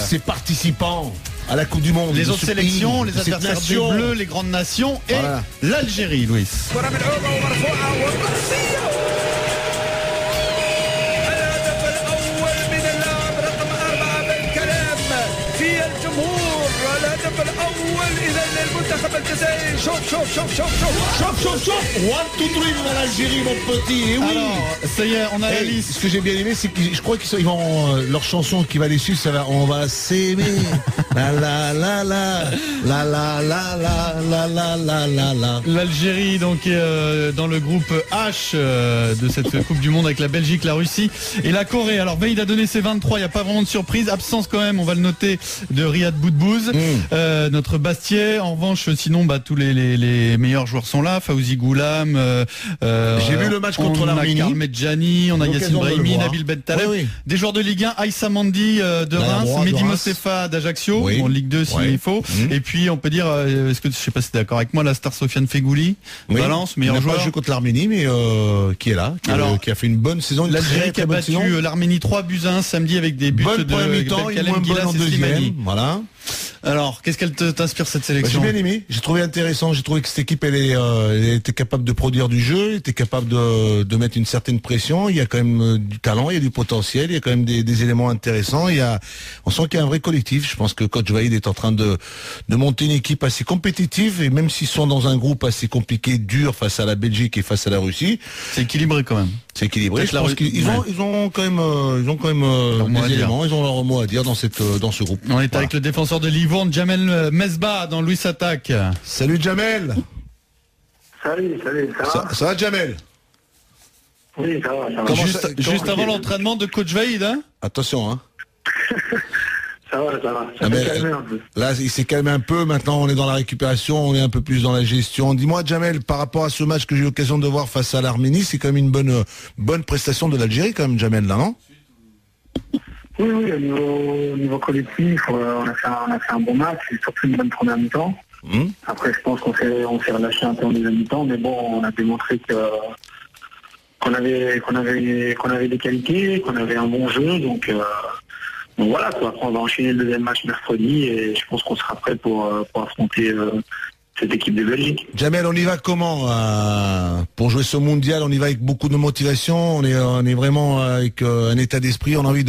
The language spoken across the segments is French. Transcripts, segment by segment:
ses participants à la Coupe du Monde. Les de autres ce sélections, pays, les de cette adversaires des nation. Bleus, les grandes nations et Voilà. l'Algérie, Louis. Chauffe 1, 2, 3 dans l'Algérie, mon petit. Et oui. Alors, ça y est, on a la Hey, liste. ce que j'ai bien aimé, c'est que je crois qu'ils vont leur chanson qui va les suivre, ça va. On va s'aimer. La la la la la la la la la la la la. L'Algérie donc est dans le groupe H de cette Coupe du Monde avec la Belgique, la Russie et la Corée. Alors Veid a donné ses 23, il n'y a pas vraiment de surprise. Absence quand même, on va le noter, de Riyad Boudbouz, notre Bastier. En revanche, sinon tous les meilleurs joueurs sont là. Fawzi Goulam. J'ai vu le match contre l'Arménie. On a Karmedjani, on a L'occasion Yassine de le Brahimi, voir. Nabil Bentaleb. Oui, oui. Des joueurs de Ligue 1, Aïssa Mandi de Reims, droit, de Mehdi Reims. Mostefa d'Ajaccio, Oui. en Ligue 2 s'il Oui. faut. Et puis on peut dire, est-ce que je sais pas si tu es d'accord avec moi, la star Sofiane Fegouli, Oui. Valence, meilleur Il n'a joueur. pas joué contre l'Arménie, mais qui est là, qui a fait une bonne saison, une L'Algérie très, qui a très bonne battu saison. l'Arménie 3-1 samedi avec des buts Bonne de première mi-temps, et Belkalem, moins bonne Gilas en et Slimani. deuxième. Voilà. Alors, qu'est-ce qu'elle t'inspire cette Bah, sélection? j'ai bien aimé, j'ai trouvé intéressant, j'ai trouvé que cette équipe elle était capable de produire du jeu, elle était capable de mettre une certaine pression, il y a quand même du talent, il y a du potentiel, il y a quand même des éléments intéressants, on sent qu'il y a un vrai collectif. Je pense que coach Vaïd est en train de monter une équipe assez compétitive, et même s'ils sont dans un groupe assez compliqué, dur face à la Belgique et face à la Russie, C'est équilibré quand même. c'est équilibré. Peut-être Je pense la qu'ils Russie, ils ont quand même Leur mot à des dire. éléments, ils ont leur mot à dire dans ce groupe. On est Voilà. avec le défenseur de Livourne, Jamel Mesbah, dans Louis Attaque. Salut Jamel. Salut, ça va? Ça va Jamel? Oui, ça va. Comment Juste, ça- juste comment- avant l'entraînement de coach Vaïd, hein. Attention, hein. Ça va. Ah, Ça mais, fait calmer un peu. là, il s'est calmé un peu. Maintenant, on est dans la récupération, on est un peu plus dans la gestion. Dis-moi, Jamel, par rapport à ce match que j'ai eu l'occasion de voir face à l'Arménie, c'est quand même une bonne prestation de l'Algérie, quand même, Jamel, là, non? Oui, au niveau collectif, on a fait un bon match, et surtout une bonne première mi-temps. Après, je pense qu'on s'est relâché un peu en deuxième mi-temps, mais bon, on a démontré qu'on avait des qualités, qu'on avait un bon jeu, donc voilà quoi. Après, on va enchaîner le deuxième match mercredi et je pense qu'on sera prêt pour affronter cette équipe de Belgique. Jamel, on y va comment pour jouer ce mondial? On y va avec beaucoup de motivation, on est vraiment avec un état d'esprit, on a envie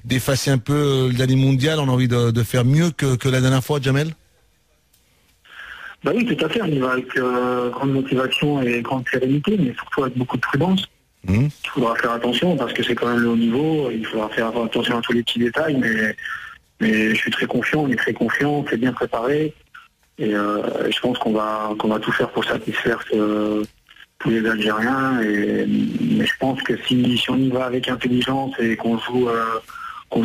d'effacer un peu le dernier mondial, on a envie de faire mieux que la dernière fois, Jamel? Bah oui, tout à fait, on y va avec grande motivation et grande sérénité, mais surtout avec beaucoup de prudence. Il faudra faire attention parce que c'est quand même le haut niveau, il faudra faire attention à tous les petits détails, mais je suis très confiant, on est très confiant, on s'est bien préparé et je pense qu'on va tout faire pour satisfaire tous les Algériens, mais je pense que si on y va avec intelligence et qu'on joue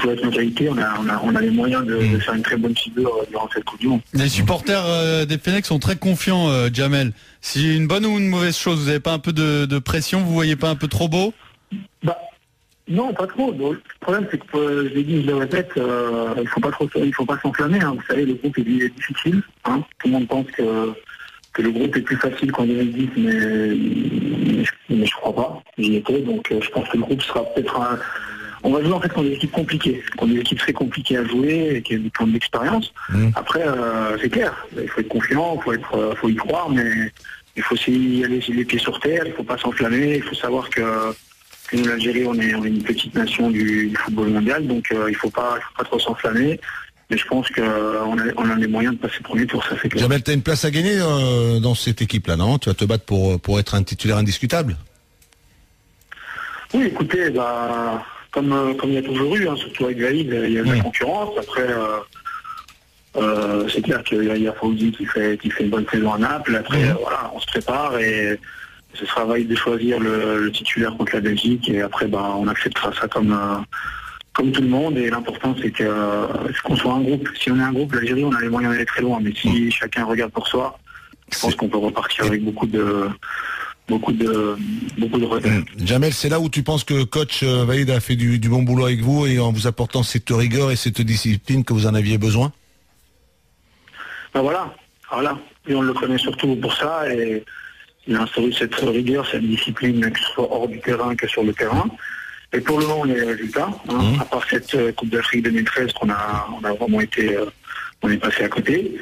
avec nos qualités, on a les moyens de faire une très bonne figure durant cette Coupe du Monde. Les supporters des Fennecs sont très confiants, Jamel. C'est une bonne ou une mauvaise chose? Vous n'avez pas un peu de pression? Vous voyez pas un peu trop beau? Bah, non, pas trop. Le problème, c'est que, je l'ai dit, je le répète, il faut pas s'enflammer. Hein. Vous savez, le groupe est difficile. Hein. Tout le monde pense que le groupe est plus facile qu'en 2010, mais je crois pas. J'y étais, donc je pense que le groupe sera peut-être on va jouer en fait contre des équipes compliquées, contre des équipes très compliquées à jouer et qui ont des points d'expérience. Après, c'est clair, il faut être confiant, faut y croire, mais il faut aussi y aller les pieds sur terre, il faut pas s'enflammer, il faut savoir que nous, l'Algérie, on est une petite nation du football mondial, donc il faut pas trop s'enflammer. Mais je pense qu'on a les moyens de passer premier tour, ça fait clair. Jamel, tu as une place à gagner dans cette équipe-là, non? Tu vas te battre pour être un titulaire indiscutable? Oui, écoutez, comme il y a toujours eu, hein, surtout avec Vaïd, il y a de la concurrence. Après, c'est clair qu'il y a Fawzi qui fait une bonne saison à Naples. Après, voilà, on se prépare et ce sera Vaïd de choisir le titulaire contre la Belgique. Et après, on acceptera ça comme tout le monde. Et l'important, c'est qu'on soit un groupe. Si on est un groupe, l'Algérie, on a les moyens d'aller très loin. Mais si chacun regarde pour soi, je pense qu'on peut repartir avec beaucoup de retard. Jamel, c'est là où tu penses que coach Vaïd a fait du bon boulot avec vous et en vous apportant cette rigueur et cette discipline que vous en aviez besoin? Voilà. Et on le connaît surtout pour ça et il a instauré cette rigueur, cette discipline, que ce soit hors du terrain que sur le terrain. Et pour le moment, on est résultats, à part cette Coupe d'Afrique 2013 on a vraiment été, on est passé à côté.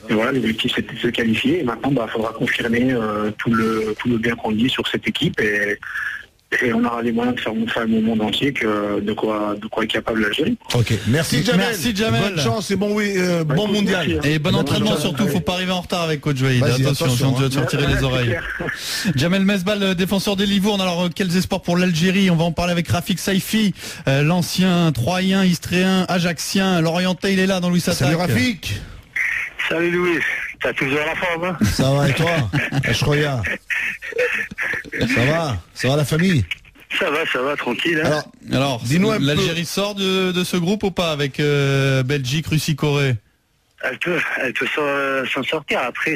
Et voilà, l'objectif c'était de se qualifier. Et maintenant, il faudra confirmer tout le bien qu'on dit sur cette équipe et on aura les moyens de faire montrer au monde entier de quoi est capable l'Algérie. Ok, merci Jamel. Merci Jamel. Bonne chance et bon mondial. Merci, Et bon entraînement surtout, faut pas arriver en retard avec coach Wahid. Attention, sinon tu vas te faire tirer les oreilles. Jamel Mesbal, défenseur des Livournes. Alors quels espoirs pour l'Algérie? On va en parler avec Rafik Saifi, l'ancien Troyen, Istréen, Ajaxien, l'Orientais, il est là dans Louis Attaque. Salut Rafik. Salut Louis, t'as toujours la forme, hein? Ça va et toi? Je croyais. Ça va la famille? Ça va, tranquille. Hein. Alors dis-nous un peu. L'Algérie sort de ce groupe ou pas avec Belgique, Russie, Corée? Elle peut s'en sortir. Après,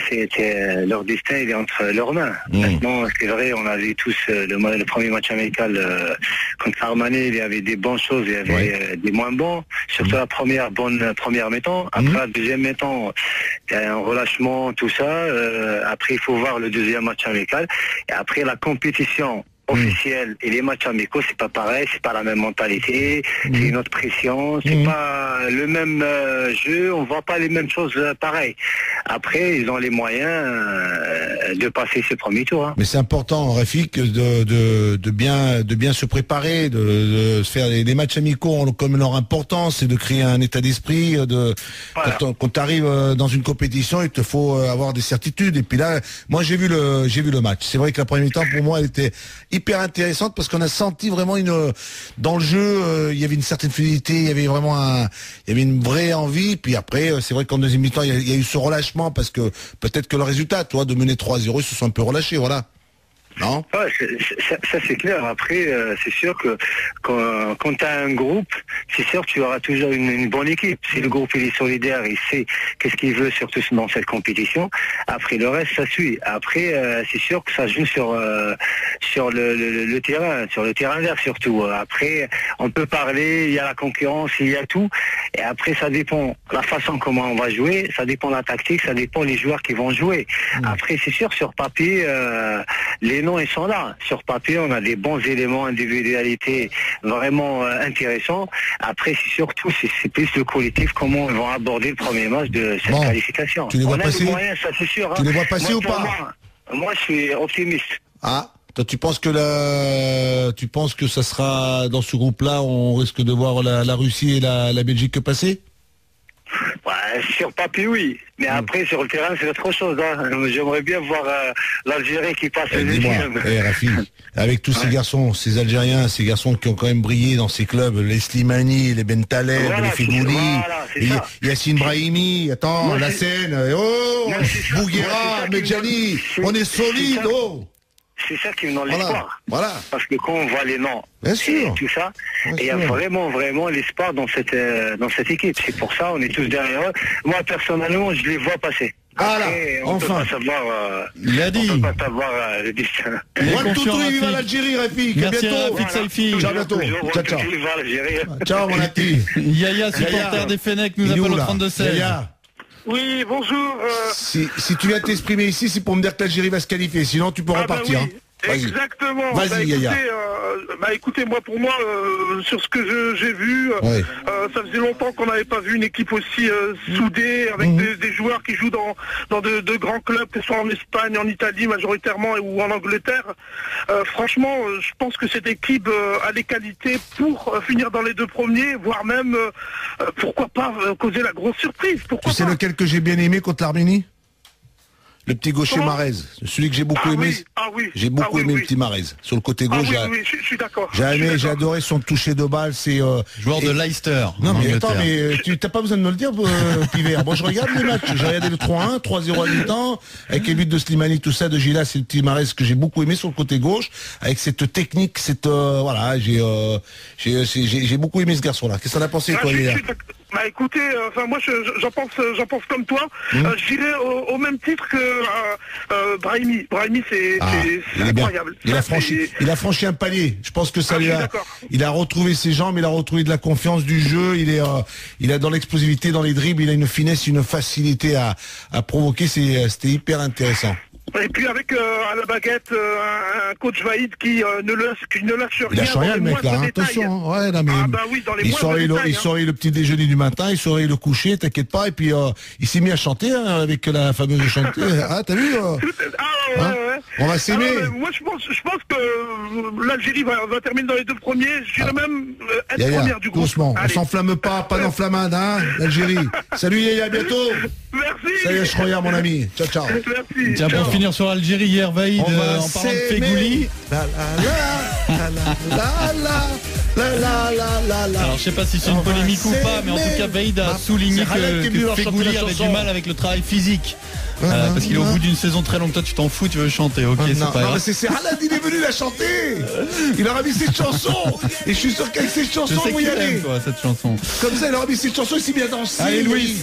leur destin, il est entre leurs mains. Maintenant, c'est vrai, on a vu tous le premier match amical contre Armané, il y avait des bonnes choses, il y avait des moins bons. Surtout la première mi-temps. Après la deuxième mi-temps, il y a un relâchement, tout ça. Après, il faut voir le deuxième match amical. Et après, la compétition officielle et les matchs amicaux, c'est pas pareil, c'est pas la même mentalité, c'est une autre pression, c'est pas le même jeu, on voit pas les mêmes choses pareilles. Après, ils ont les moyens de passer ce premier tour. Hein. Mais c'est important, Rafik, de bien se préparer, de se faire les matchs amicaux comme leur importance, et de créer un état d'esprit. Voilà. Quand tu arrives dans une compétition, il te faut avoir des certitudes. Et puis là, moi j'ai vu le match. C'est vrai que la première mi-temps pour moi elle était hyper intéressante parce qu'on a senti vraiment dans le jeu, il y avait une certaine fluidité, il y avait une vraie envie. Puis après, c'est vrai qu'en deuxième mi-temps, il y a eu ce relâchement parce que peut-être que le résultat, toi, de mener 3-0, ils se sont un peu relâchés, voilà. Non? Ouais, ça c'est clair. Après, c'est sûr que quand tu as un groupe, c'est sûr que tu auras toujours une bonne équipe. Si le groupe il est solidaire, il sait qu'est-ce qu'il veut surtout dans cette compétition. Après le reste, ça suit. Après, c'est sûr que ça joue sur le terrain, sur le terrain vert surtout. Après, on peut parler, il y a la concurrence, il y a tout. Et après, ça dépend la façon comment on va jouer, ça dépend de la tactique, ça dépend les joueurs qui vont jouer. Après, c'est sûr sur papier, les noms ils sont là. Sur papier, on a des bons éléments, individualité vraiment intéressants. Après, c'est surtout, c'est plus le collectif, comment ils vont aborder le premier match de cette qualification. Tu les vois passer? Moyens, ça c'est sûr. Tu les vois passer ou pas? Moi, je suis optimiste. Ah, toi, tu penses que ça sera dans ce groupe-là, on risque de voir la Russie et la Belgique passer? Ouais, sur papier, oui. Mais après, sur le terrain, c'est autre chose. Hein. J'aimerais bien voir l'Algérie qui passe. Dis-moi, Rafi, avec tous ces garçons, ces Algériens, ces garçons qui ont quand même brillé dans ces clubs, les Slimani, les Ben Taleb, les Figouli, Yassine Brahimi, la Seine, Bouguera, Medjani, on est solide, C'est ça qui me donne l'espoir. Voilà. Parce que quand on voit les noms et tout ça, il y a vraiment l'espoir dans cette équipe. C'est pour ça on est tous derrière eux. Moi personnellement, je les vois passer. Après, on peut pas savoir, il a dit. On peut pas savoir le destin. Vive l'Algérie, Rafik. Merci Rafik Saifi. Ciao, bientôt. Ciao, mon ami. Yaya, supporter des Fennecs, nous appelle au 32-16. Oui, bonjour. Si tu viens t'exprimer ici, c'est pour me dire que l'Algérie va se qualifier. Sinon, tu peux repartir. Oui. Exactement. Vas-y, Yaya. Écoutez, moi, sur ce que j'ai vu, ça faisait longtemps qu'on n'avait pas vu une équipe aussi soudée, avec des joueurs qui jouent dans de grands clubs, que ce soit en Espagne, en Italie majoritairement, ou en Angleterre. Franchement, je pense que cette équipe a les qualités pour finir dans les deux premiers, voire même, pourquoi pas, causer la grosse surprise. Tu sais lequel que j'ai bien aimé contre l'Arménie? Le petit gaucher Marez, celui que j'ai beaucoup aimé. J'ai beaucoup aimé le petit Marez. Sur le côté gauche, je suis d'accord. J'ai adoré son toucher de balle. C'est joueur de Leicester. Non mais attends, tu t'as pas besoin de me le dire, Pivert. Moi je regarde les matchs. J'ai regardé le 3-1, 3-0 à mi-temps, avec les buts de Slimani, tout ça, de Gila, c'est le petit Marez que j'ai beaucoup aimé sur le côté gauche, avec cette technique, j'ai beaucoup aimé ce garçon-là. Qu'est-ce que t'en as pensé, toi, hier? Écoutez, moi j'en pense comme toi. Je dirais au même titre que Brahimi. Brahimi, c'est incroyable. Il a franchi un palier. Je pense que ça il a retrouvé ses jambes, il a retrouvé de la confiance du jeu. Il a dans l'explosivité, dans les dribbles, il a une finesse, une facilité à provoquer. C'était hyper intéressant. Et puis avec à la baguette un coach Vaïd qui ne lâche rien. Il lâche rien, le mec là, attention. Ouais, non, mais oui, dans les il saurait le petit déjeuner du matin, il saurait le coucher, t'inquiète pas. Et puis il s'est mis à chanter avec la fameuse chanteuse. Ah, t'as vu ouais. On va s'aimer. Moi, je pense que l'Algérie va terminer dans les 2 premiers. Je dirais même être première du groupe. Doucement, on s'enflamme pas d'enflammade, hein, l'Algérie. Salut Yaya, à bientôt. Merci. Salut Schroyer, mon ami. Ciao, ciao. Merci. Tiens, pour finir sur Algérie, hier, Vaïd, en parlant de Fégouli. Alors, je sais pas si c'est une polémique ou pas, mais en tout cas, Vaïd a souligné que Fégouli avait du mal avec le travail physique. Parce qu'il est au bout d'une saison très longue. Toi, tu t'en fous, tu veux chanter, ok, c'est pas grave. C'est Halad, il est venu la chanter. Il aura mis cette chanson. Et je suis sûr qu'avec cette chanson, on va y aller. Toi, cette chanson. Comme ça, il aura mis cette chanson, il s'est bien dansé. Allez, Louis.